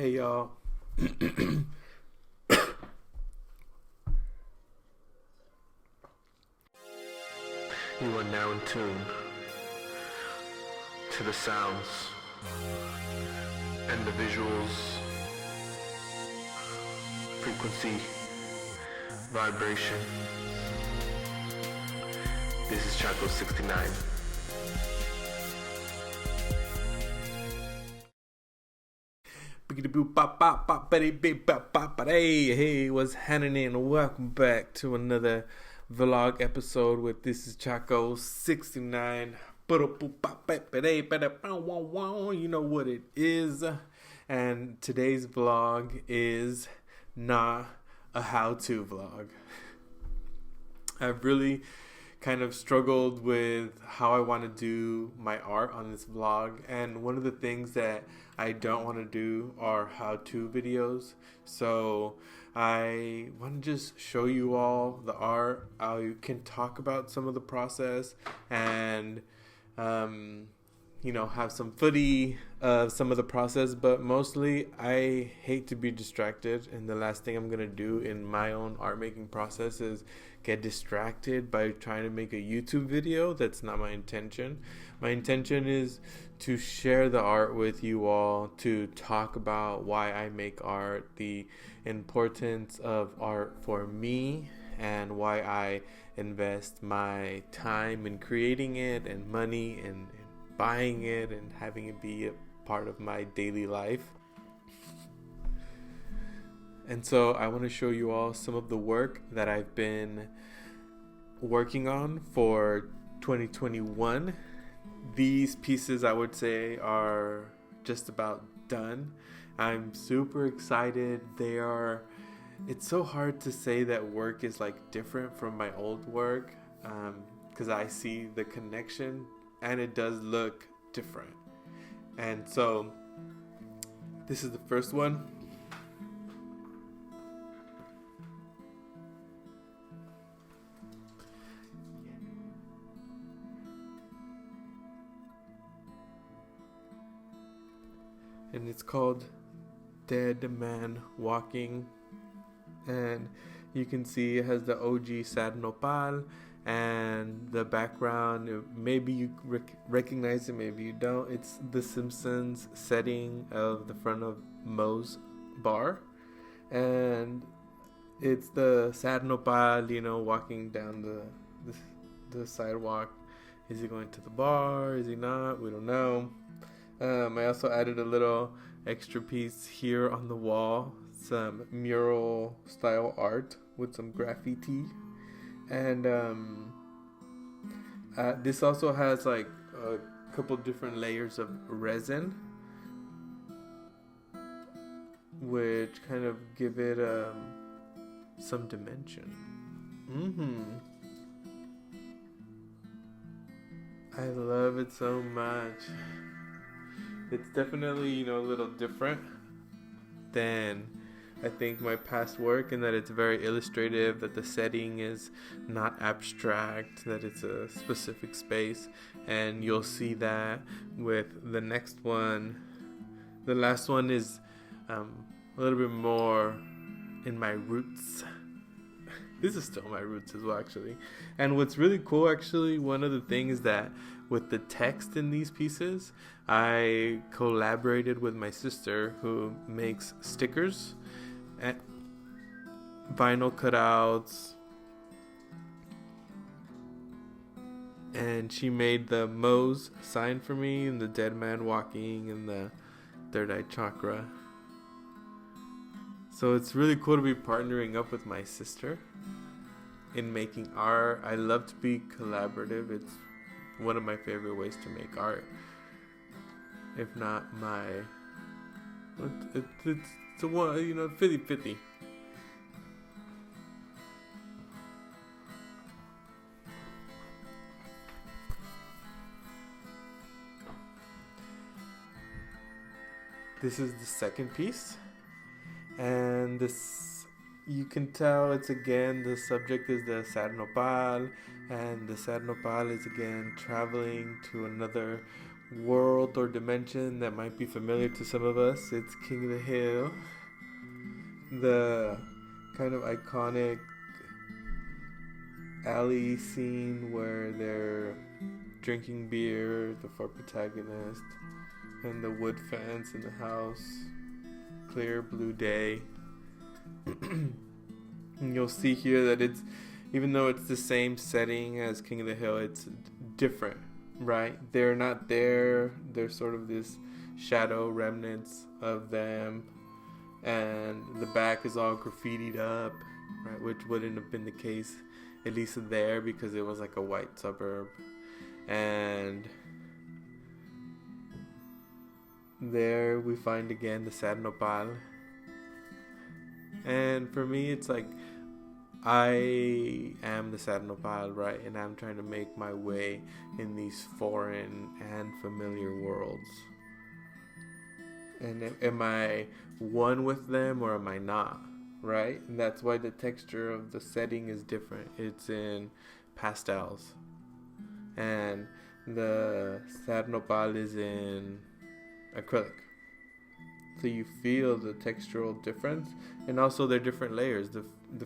Hey y'all. You are now in tune to the sounds and the visuals, frequency, vibration. This is Chaco 69. Hey, what's happening? Welcome back to another vlog episode with This is Chaco 69. You know what it is. And today's vlog is not a how-to vlog. I've really kind of struggled with how I want to do my art on this vlog, and one of the things that I don't want to do are how-to videos. So I want to just show you all the art. I can talk about some of the process and have some footy of some of the process, but mostly I hate to be distracted, and the last thing I'm gonna do in my own art making process is get distracted by trying to make a YouTube video. That's not my intention. My intention is to share the art with you all, to talk about why I make art, the importance of art for me, and why I invest my time in creating it and money and buying it and having it be a part of my daily life. And so I want to show you all some of the work that I've been working on for 2021. These pieces, I would say, are just about done. I'm super excited. It's so hard to say that work is like different from my old work, because I see the connection and it does look different. And so this is the first one. And it's called Dead Man Walking. And you can see it has the OG Sad Nopal, and the background, maybe you recognize it, maybe you don't. It's the Simpsons setting of the front of Moe's bar, and it's the Sad Nopal, walking down the sidewalk. Is he going to the bar? Is he not? We don't know. I also added a little extra piece here on the wall, some mural style art with some graffiti. And this also has like a couple different layers of resin, which kind of give it some dimension. I love it so much. It's definitely, a little different than I think my past work, in that it's very illustrative, that the setting is not abstract, that it's a specific space, and you'll see that with the next one. The last one is a little bit more in my roots. This is still my roots as well, actually. And what's really cool, actually, one of the things is that with the text in these pieces, I collaborated with my sister, who makes stickers, vinyl cutouts, and she made the Moe's sign for me, and the dead man walking, and the third eye chakra. So it's really cool to be partnering up with my sister in making art. I love to be collaborative. It's one of my favorite ways to make art, if not my, it's a one, 50-50. This is the second piece, and this, you can tell it's again, the subject is the Sad Nopal, and the Sad Nopal is again traveling to another world or dimension that might be familiar to some of us. It's King of the Hill, the kind of iconic alley scene where they're drinking beer, the four protagonists, and the wood fence in the house, clear blue day. And you'll see here that it's, even though it's the same setting as King of the Hill, it's different, right? They're not there. There's sort of this shadow remnants of them, and the back is all graffitied up, right? Which wouldn't have been the case, at least there, because it was like a white suburb. And there we find again the Sad Nopal. And for me, it's like, I am the Sad Nopal, right? And I'm trying to make my way in these foreign and familiar worlds. And am I one with them or am I not, right? And that's why the texture of the setting is different. It's in pastels. And the Sad Nopal is in acrylic. So you feel the textural difference. And also they're different layers. The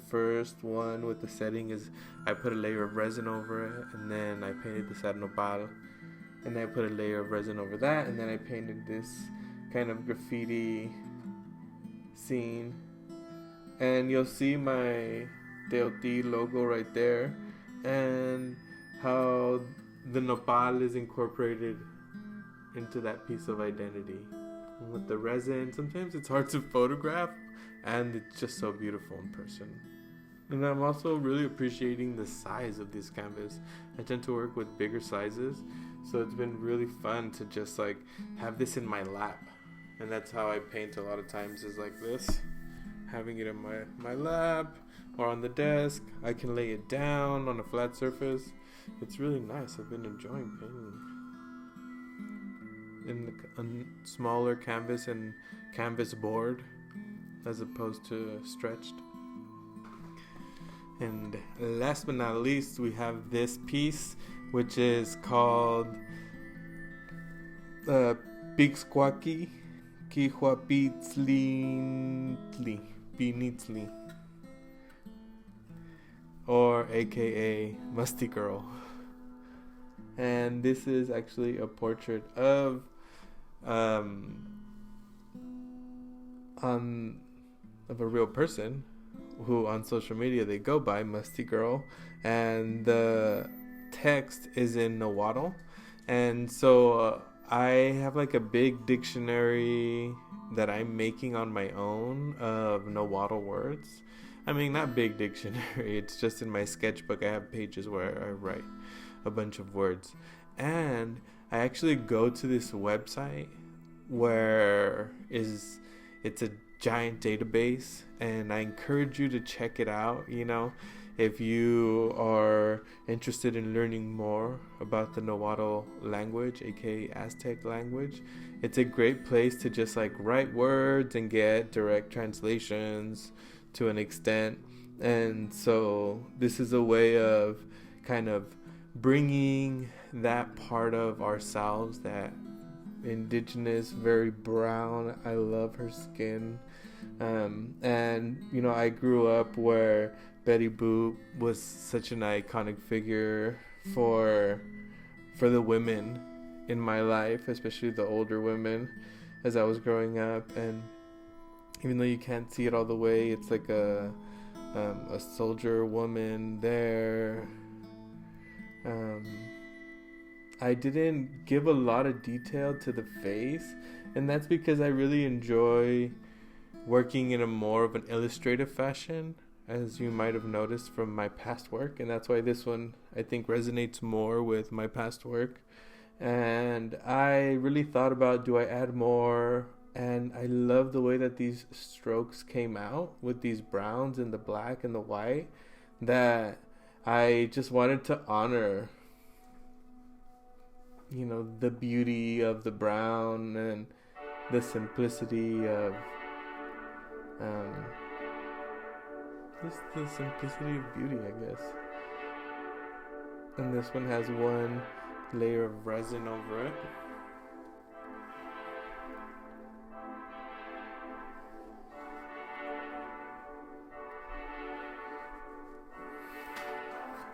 first one with the setting is I put a layer of resin over it, and then I painted the Sad Nopal, and then I put a layer of resin over that, and then I painted this kind of graffiti scene. And you'll see my Teoti logo right there, and how the nopal is incorporated into that piece of identity. And with the resin, sometimes it's hard to photograph, and it's just so beautiful in person. And I'm also really appreciating the size of this canvas. I tend to work with bigger sizes, so it's been really fun to just like have this in my lap. And that's how I paint a lot of times, is like this, having it in my lap or on the desk. I can lay it down on a flat surface. It's really nice. I've been enjoying painting in a smaller canvas and canvas board as opposed to stretched. And last but not least, we have this piece, which is called Pixquaki Kihuapitzli, or aka Musty Girl. And this is actually a portrait of a real person who on social media they go by Musty Girl, and the text is in Nahuatl. And so I have like a big dictionary that I'm making on my own of Nahuatl words. I mean, not big dictionary, it's just in my sketchbook. I have pages where I write a bunch of words. And I actually go to this website where it's a giant database, and I encourage you to check it out. You know, if you are interested in learning more about the Nahuatl language, aka Aztec language, it's a great place to just like write words and get direct translations to an extent. And so this is a way of kind of bringing that part of ourselves, that indigenous, very brown, I love her skin, and you know, I grew up where Betty Boop was such an iconic figure for the women in my life, especially the older women, as I was growing up. And even though you can't see it all the way, it's like a soldier woman there. I didn't give a lot of detail to the face, and that's because I really enjoy working in a more of an illustrative fashion, as you might have noticed from my past work. And that's why this one, I think, resonates more with my past work. And I really thought about, do I add more? And I love the way that these strokes came out with these browns and the black and the white, that I just wanted to honor, you know, the beauty of the brown and the simplicity of just the simplicity of beauty, I guess. And this one has one layer of resin over it.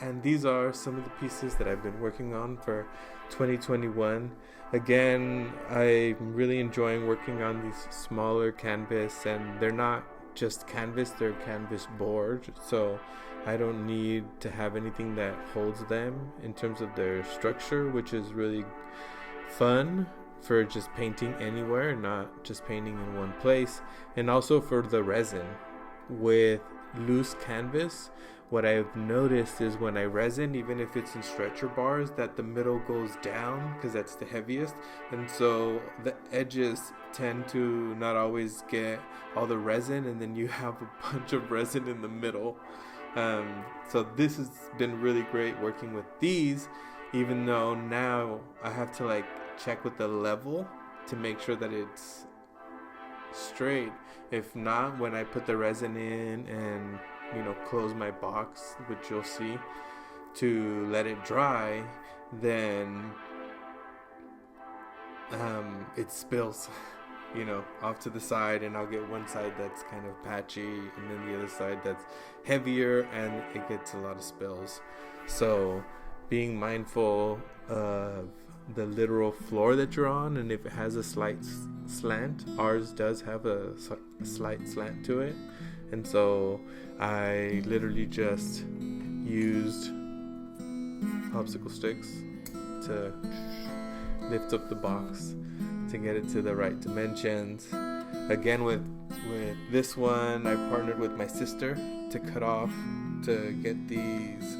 And these are some of the pieces that I've been working on for 2021. Again, I'm really enjoying working on these smaller canvas, and they're not just canvas, they're canvas board, so I don't need to have anything that holds them in terms of their structure, which is really fun for just painting anywhere, not just painting in one place. And also for the resin with loose canvas, what I've noticed is when I resin, even if it's in stretcher bars, that the middle goes down because that's the heaviest, and so the edges tend to not always get all the resin, and then you have a bunch of resin in the middle. So this has been really great working with these, even though now I have to like check with the level to make sure that it's straight. If not, when I put the resin in and close my box, which you'll see, to let it dry, then it spills off to the side, and I'll get one side that's kind of patchy and then the other side that's heavier, and it gets a lot of spills. So being mindful of the literal floor that you're on, and if it has a slight slant, ours does have a slight slant to it, and so I literally just used popsicle sticks to lift up the box to get it to the right dimensions. Again, with this one, I partnered with my sister to cut off, to get these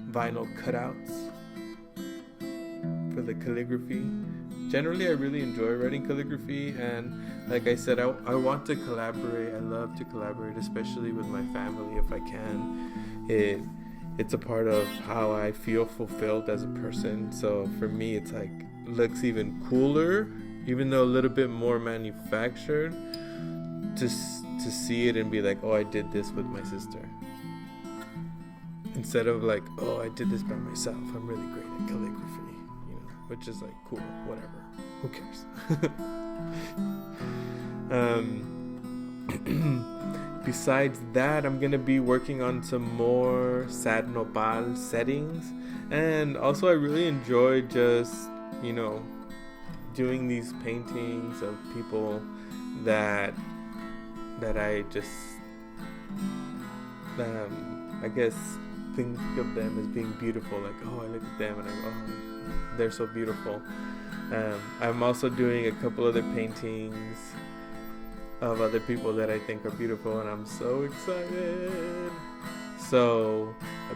vinyl cutouts for the calligraphy. Generally, I really enjoy writing calligraphy, and like I said, I want to collaborate. I love to collaborate, especially with my family if I can. It's a part of how I feel fulfilled as a person. So for me, it's like looks even cooler, even though a little bit more manufactured, to see it and be like, oh, I did this with my sister, instead of like, oh, I did this by myself. I'm really great at calligraphy, which is like cool, whatever, who cares. Besides that, I'm gonna be working on some more Sad Nopal settings, and also I really enjoy just doing these paintings of people that I just I guess think of them as being beautiful, like, oh, I look at them and they're so beautiful. I'm also doing a couple other paintings of other people that I think are beautiful, and I'm so excited. So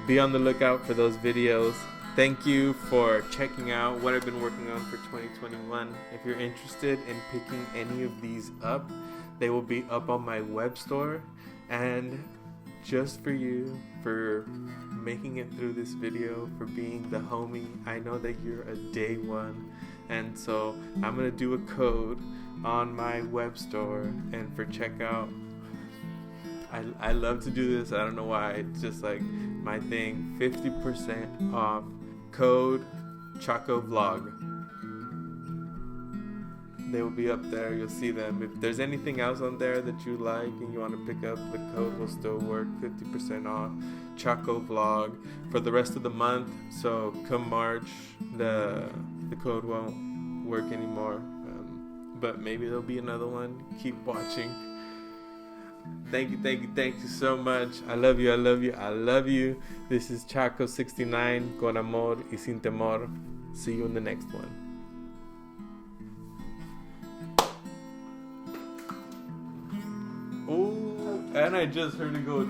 be on the lookout for those videos. Thank you for checking out what I've been working on for 2021. If you're interested in picking any of these up, they will be up on my web store. And just for you, for making it through this video, for being the homie, I know that you're a day one, and so I'm gonna do a code on my web store, and for checkout, I love to do this. I don't know why, it's just like my thing. 50% off, code Chaco Vlog. They will be up there, you'll see them. If there's anything else on there that you like and you want to pick up, the code will still work. 50% off, Chaco Vlog, for the rest of the month. So come March, the code won't work anymore, but maybe there'll be another one. Keep watching. Thank you so much. I love you. This is Chaco 69, con amor y sin temor. See you in the next one. Oh, and I just heard it go.